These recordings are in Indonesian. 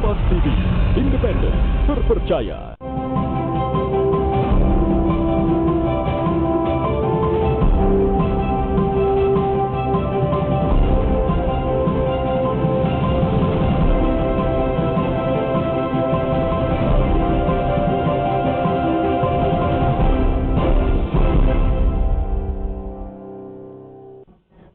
Kompas TV, independen, terpercaya.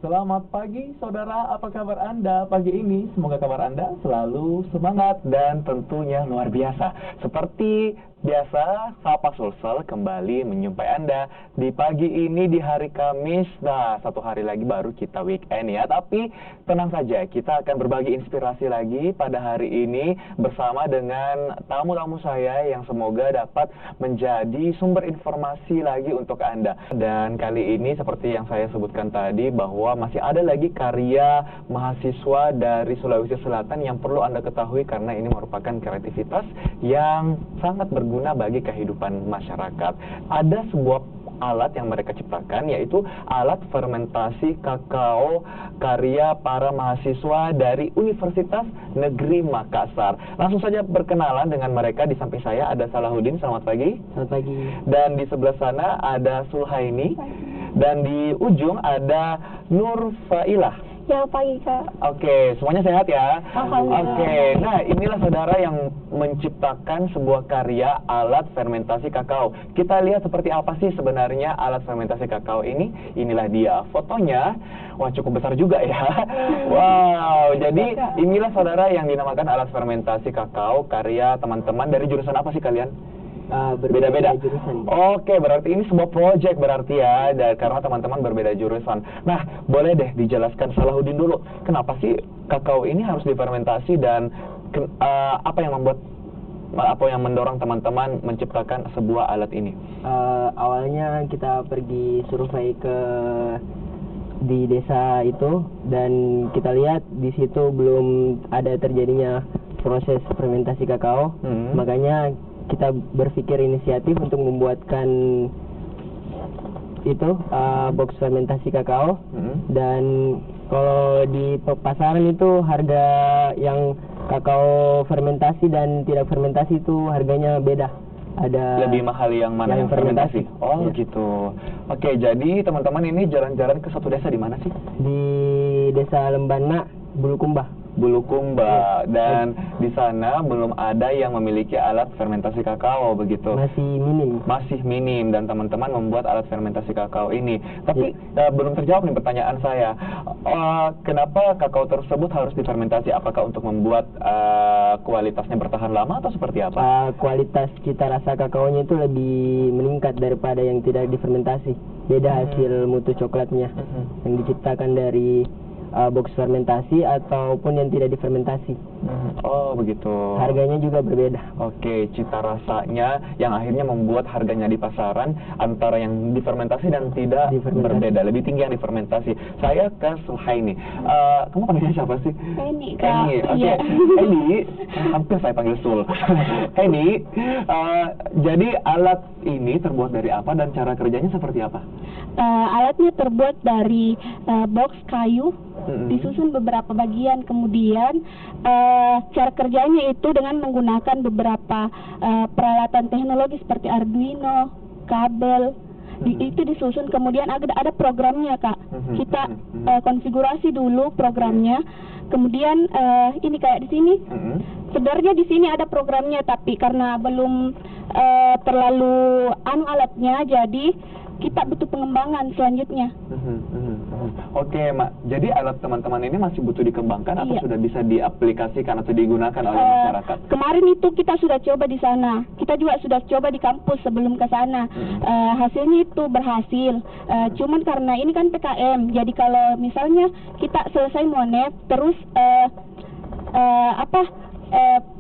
Selamat pagi saudara, apa kabar Anda pagi ini? Semoga kabar Anda selalu semangat dan tentunya luar biasa. Seperti biasa, Sapa Sulsel kembali menjumpai Anda di pagi ini di hari Kamis. Nah, satu hari lagi baru kita weekend ya. Tapi tenang saja, kita akan berbagi inspirasi lagi pada hari ini bersama dengan tamu-tamu saya yang semoga dapat menjadi sumber informasi lagi untuk Anda. Dan kali ini seperti yang saya sebutkan tadi bahwa masih ada lagi karya mahasiswa dari Sulawesi Selatan yang perlu Anda ketahui karena ini merupakan kreativitas yang sangat berguna bagi kehidupan masyarakat. Ada sebuah alat yang mereka ciptakan, yaitu alat fermentasi kakao karya para mahasiswa dari Universitas Negeri Makassar. Langsung saja berkenalan dengan mereka. Di samping saya ada Salahuddin, selamat pagi. Selamat pagi. Dan di sebelah sana ada Sulhaini. Dan di ujung ada Nur Failah. Ya, pagi Kak. Oke, semuanya sehat ya? Alhamdulillah. Oke, nah inilah saudara yang menciptakan sebuah karya alat fermentasi kakao. Kita lihat seperti apa sih sebenarnya alat fermentasi kakao ini. Inilah dia fotonya. Wah, cukup besar juga ya. Wow, jadi inilah saudara yang dinamakan alat fermentasi kakao karya teman-teman dari jurusan apa sih kalian? Beda-beda jurusan. Oke, berarti ini sebuah project berarti ya, karena teman-teman berbeda jurusan. Nah, boleh deh dijelaskan Salahuddin dulu, kenapa sih kakao ini harus difermentasi dan apa yang mendorong teman-teman menciptakan sebuah alat ini? Awalnya kita pergi survei di desa itu dan kita lihat di situ belum ada terjadinya proses fermentasi kakao, makanya kita berpikir inisiatif untuk membuatkan itu box fermentasi kakao. Dan kalau di pasaran itu harga yang kakao fermentasi dan tidak fermentasi itu harganya beda. Ada lebih mahal yang mana yang fermentasi? Oh ya. Gitu. Oke, jadi teman-teman ini jalan-jalan ke satu desa di mana sih? Di Desa Lembana, Bulukumba. Dan di sana belum ada yang memiliki alat fermentasi kakao begitu. Masih minim dan teman-teman membuat alat fermentasi kakao ini. Tapi belum terjawab nih pertanyaan saya. Kenapa kakao tersebut harus difermentasi? Apakah untuk membuat kualitasnya bertahan lama atau seperti apa? Kualitas cita rasa kakaonya itu lebih meningkat daripada yang tidak difermentasi. Beda hasil mutu coklatnya yang diciptakan dari box fermentasi ataupun yang tidak difermentasi. Oh begitu. Harganya juga berbeda. Oke, cita rasanya yang akhirnya membuat harganya di pasaran antara yang difermentasi dan tidak berbeda. Lebih tinggi yang difermentasi. Saya ke Sulhaini. Kamu panggilnya siapa sih? Eni, Kak. Eni, oke. Eni, hampir saya panggil Sul. Eni, jadi alat ini terbuat dari apa dan cara kerjanya seperti apa? Alatnya terbuat dari box kayu, disusun beberapa bagian, kemudian cara kerjanya itu dengan menggunakan beberapa peralatan teknologi seperti Arduino, kabel, itu disusun, kemudian ada programnya Kak. Kita konfigurasi dulu programnya, kemudian ini kayak di sini. Sebenarnya di sini ada programnya, tapi karena belum terlalu alatnya, jadi kita butuh pengembangan selanjutnya. Oke, Mak. Jadi alat teman-teman ini masih butuh dikembangkan atau sudah bisa diaplikasikan atau digunakan oleh masyarakat? Kemarin itu kita sudah coba di sana. Kita juga sudah coba di kampus sebelum ke sana. Hasilnya itu berhasil. Cuman karena ini kan PKM, jadi kalau misalnya kita selesai monef, terus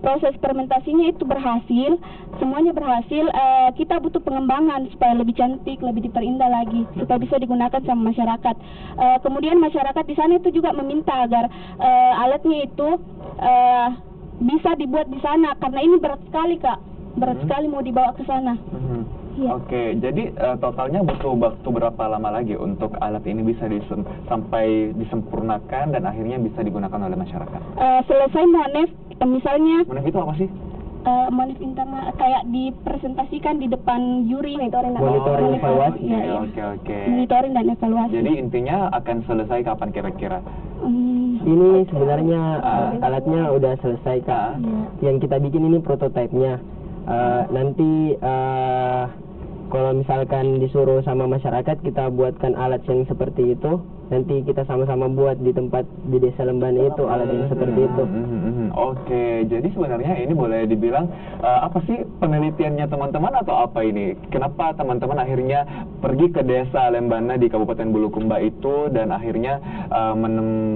proses fermentasinya itu berhasil, semuanya berhasil, kita butuh pengembangan supaya lebih cantik, lebih diperindah lagi, supaya bisa digunakan sama masyarakat. Kemudian masyarakat di sana itu juga meminta agar alatnya itu bisa dibuat di sana, karena ini berat sekali Kak, berat sekali mau dibawa ke sana. Ya. Oke, jadi totalnya butuh waktu berapa lama lagi untuk alat ini bisa sampai disempurnakan dan akhirnya bisa digunakan oleh masyarakat? Selesai monef Misalnya Monif itu apa sih? Monif internal kayak dipresentasikan di depan juri, monitoring evaluasi. ya. Oke. Monitoring dan evaluasi. Jadi intinya akan selesai kapan kira-kira? Ini sebenarnya alatnya udah selesai Kak. Yang kita bikin ini prototipenya. Nanti kalau misalkan disuruh sama masyarakat kita buatkan alat yang seperti itu, nanti kita sama-sama buat di tempat di Desa Lembana itu alat yang seperti itu. Oke, jadi sebenarnya ini boleh dibilang apa sih penelitiannya teman-teman atau apa ini? Kenapa teman-teman akhirnya pergi ke Desa Lembana di Kabupaten Bulukumba itu dan akhirnya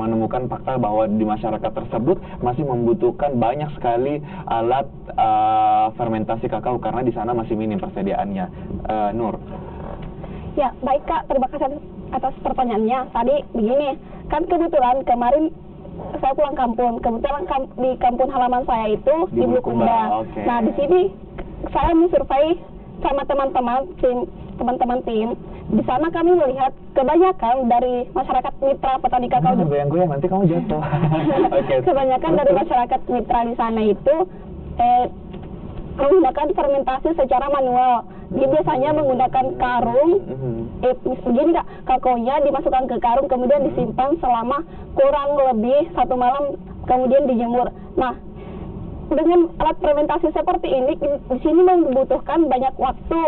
menemukan fakta bahwa di masyarakat tersebut masih membutuhkan banyak sekali alat fermentasi kakao karena di sana masih minim persediaannya. Nur. Ya, baik Kak, terima kasih atas pertanyaannya. Tadi begini, kan kebetulan kemarin saya pulang kampung. Kebetulan di kampung halaman saya itu di Bulukumba. Okay. Nah, di sini saya mensurvei sama teman-teman tim. Di sana kami melihat kebanyakan dari masyarakat mitra petani kakao. Goyang-goyang nanti kamu jatuh. Okay. Kebanyakan dari masyarakat mitra di sana itu menggunakan fermentasi secara manual. Dia biasanya menggunakan karung, begini Kak, kakaonya dimasukkan ke karung kemudian disimpan selama kurang lebih 1 malam kemudian dijemur. Nah, dengan alat fermentasi seperti ini di sini membutuhkan banyak waktu,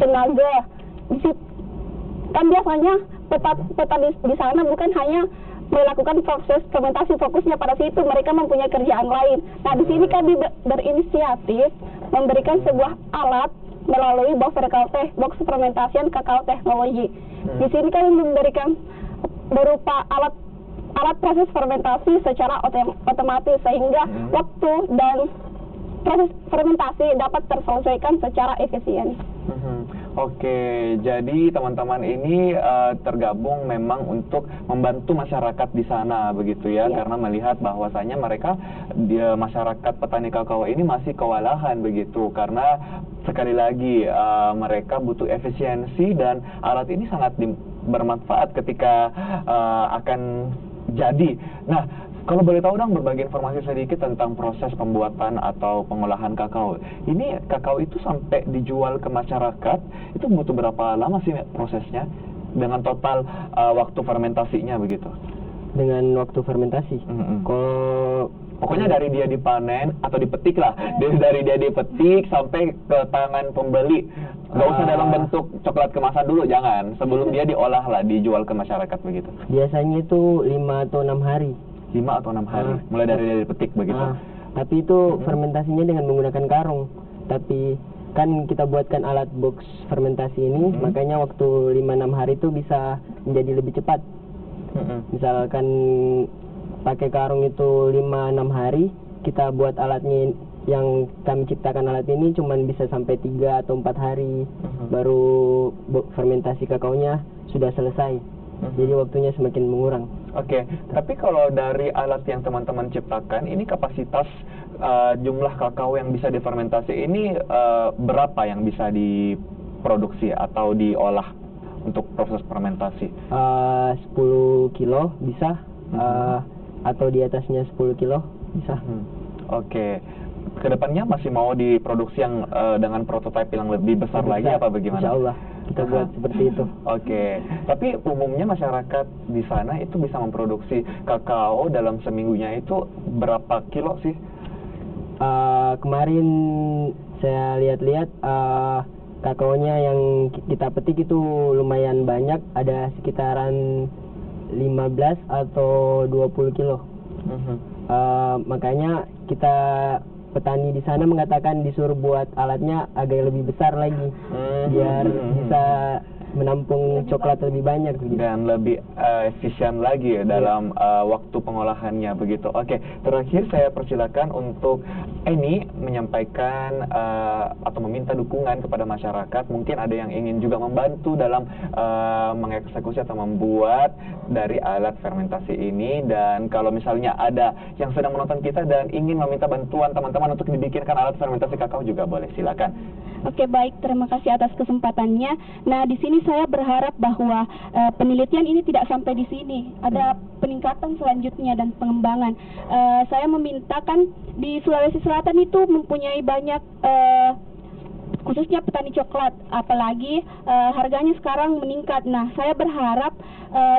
tenaga. Kan biasanya petani di sana bukan hanya melakukan proses fermentasi, fokusnya pada situ, mereka mempunyai kerjaan lain. Nah, di sini kami berinisiatif memberikan sebuah alat melalui box fermentasian kakao teknologi. Di sini kami memberikan berupa alat proses fermentasi secara otomatis sehingga waktu dan proses fermentasi dapat terselesaikan secara efisien. Oke, jadi teman-teman ini tergabung memang untuk membantu masyarakat di sana begitu ya, karena melihat bahwasanya mereka masyarakat petani kakao ini masih kewalahan begitu karena sekali lagi mereka butuh efisiensi dan alat ini sangat bermanfaat ketika akan jadi. Nah, kalau boleh tahu dong berbagi informasi sedikit tentang proses pembuatan atau pengolahan kakao. Ini kakao itu sampai dijual ke masyarakat, itu butuh berapa lama sih prosesnya? Dengan total waktu fermentasinya begitu? Dengan waktu fermentasi? Kalau pokoknya dari dia dipanen atau dipetik lah, dari dia dipetik sampai ke tangan pembeli. Gak usah dalam bentuk coklat kemasan dulu, jangan. Sebelum dia diolah lah, dijual ke masyarakat begitu. Biasanya itu 5 atau 6 hari. 5 atau 6 hari, mulai dari dia dipetik begitu. Tapi itu fermentasinya dengan menggunakan karung. Tapi kan kita buatkan alat box fermentasi ini, makanya waktu 5-6 hari itu bisa menjadi lebih cepat. Misalkan pakai karung itu 5-6 hari, kita buat alatnya yang kami ciptakan alat ini cuman bisa sampai 3 atau 4 hari baru fermentasi kakaonya sudah selesai. Jadi waktunya semakin mengurang. Oke, tapi kalau dari alat yang teman-teman ciptakan, ini kapasitas jumlah kakao yang bisa difermentasi ini berapa yang bisa diproduksi atau diolah untuk proses fermentasi? 10 kilo bisa, atau di atasnya 10 kilo bisa. Oke. Kedepannya masih mau diproduksi yang dengan prototipe yang lebih besar lagi apa bagaimana? Insya Allah kita buat seperti itu. Oke. Tapi umumnya masyarakat di sana itu bisa memproduksi kakao dalam seminggunya itu berapa kilo sih? Kemarin saya lihat-lihat kakaonya yang kita petik itu lumayan banyak, ada sekitaran 15 atau 20 kilo. Makanya kita petani di sana mengatakan disuruh buat alatnya agak lebih besar lagi biar bisa menampung coklat lebih banyak begitu. Dan lebih efisien lagi ya dalam waktu pengolahannya begitu. Oke, terakhir saya persilakan untuk Eni menyampaikan atau meminta dukungan kepada masyarakat. Mungkin ada yang ingin juga membantu dalam mengeksekusi atau membuat dari alat fermentasi ini. Dan kalau misalnya ada yang sedang menonton kita dan ingin meminta bantuan teman-teman untuk dibikinkan alat fermentasi kakao juga boleh, silakan. Oke, baik, terima kasih atas kesempatannya. Nah, di sini saya berharap bahwa penelitian ini tidak sampai di sini, ada peningkatan selanjutnya dan pengembangan. Saya memintakan di Sulawesi Selatan itu mempunyai banyak khususnya petani coklat, apalagi harganya sekarang meningkat. Nah, saya berharap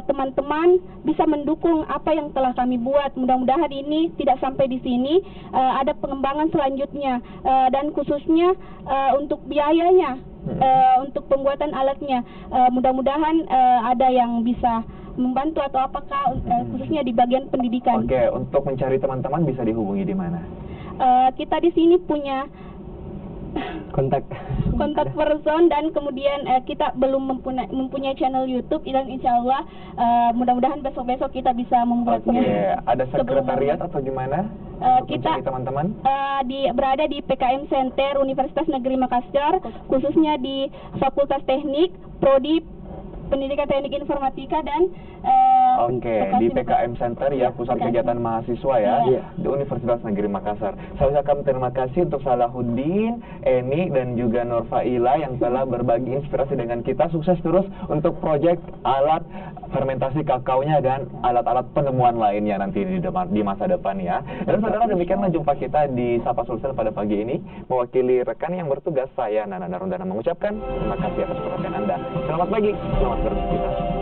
teman-teman bisa mendukung apa yang telah kami buat. Mudah-mudahan ini tidak sampai di sini, ada pengembangan selanjutnya, dan khususnya untuk biayanya, untuk pembuatan alatnya. Mudah-mudahan ada yang bisa membantu atau apakah khususnya di bagian pendidikan. Oke, untuk mencari teman-teman bisa dihubungi di mana? Kita di sini punya kontak person, dan kemudian kita belum mempunyai channel YouTube, dan insya Allah mudah-mudahan besok-besok kita bisa membuatnya. Oke, ada sekretariat atau gimana? Kita teman-teman berada di PKM Center Universitas Negeri Makassar, khususnya di Fakultas Teknik, Prodi Pendidikan Teknik Informatika dan di PKM Center ya, Pusat Kegiatan Mahasiswa ya, di Universitas Negeri Makassar. Saya ucapkan terima kasih untuk Salahuddin, Eni, dan juga Nurfaila yang telah berbagi inspirasi dengan kita. Sukses terus untuk proyek alat fermentasi kakaonya dan alat-alat penemuan lainnya nanti di masa depan ya. Dan saudara, demikianlah jumpa kita di Sapa Sulsel pada pagi ini. Mewakili rekan yang bertugas, saya Nana Narundana mengucapkan terima kasih atas perhatian Anda. Selamat pagi, selamat beraktivitas.